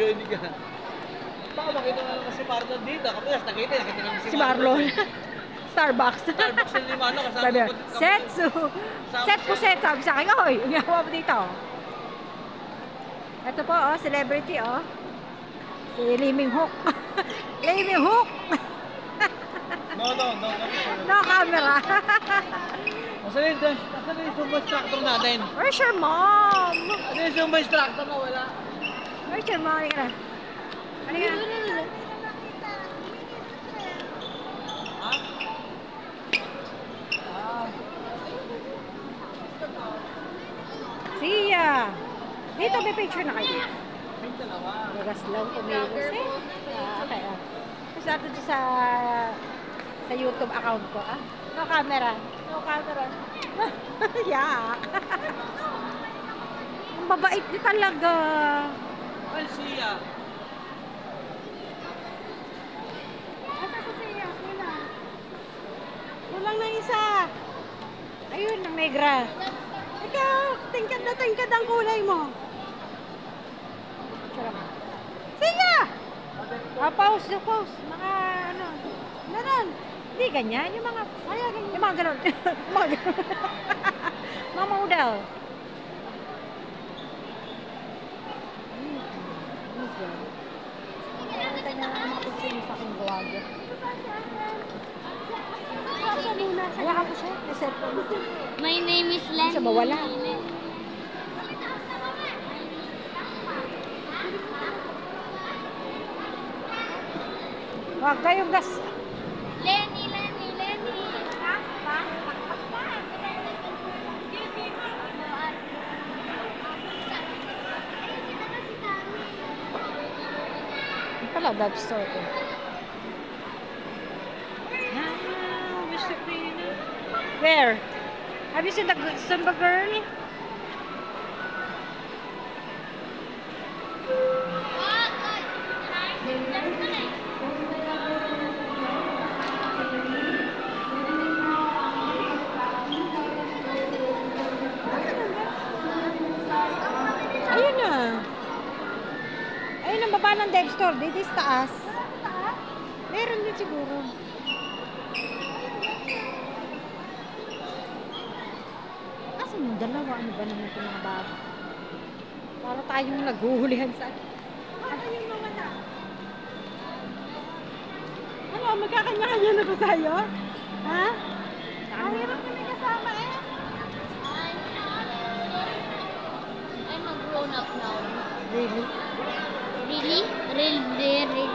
hindi ka. Baka makita na naman si Marlon dito. Kapag nakita naman Si Marlon. Starbucks. Starbucks yung limano kasama Sabi, ko. Setsu. Set po set. Sabi sa akin, oy, umihawa mo dito. Ito po, oh, celebrity, oh. Si Lee Min Hook. Lee Min Hook. No. No camera. Asan yung Zumba instructor natin? Where's your mom? Ano yung Zumba instructor na wala? Where's your mom? Halika na. Halika na. Ha? Siya. Dito may picture na kayo. May dalawa. Vegas lang kumilos eh. Okay, ah. Kasi natin ito sa YouTube account ko, ah. No camera. No camera. Yeah. Ang babait niyo talaga. Ay, siya. Asa ko siya? Sila. Kulang na isa. Ayun, ang negra. Ikaw, tingkad na tingkad ang kulay mo. Siya! Pause. Mga ano. Ganon. Hindi ganyan. Yung mga, yung mga ganon. Mga ganon. Mga model. Nakita niya mga picture niya sa aking gawago. Kaya ako siya. May cellphone. My name is Lenny. Siya mawala. Wag kayong gas. Lenny. Ito pala, dog store ko. Mr. Queen. Where? Have you seen the Zumba girl? Ayun na. Ayun ang baba ng dev store. Dito sa taas. Meron din siguro. Asan yung dalawa? Ano ba naman ito mga bago? Para tayong naghuhulihan sa... Ano yung mga na? Ano? Magkakanya-kanya na ba tayo? Ha? Ang hirap na may kasama eh. I'm a grown up now. Really? Really? Really?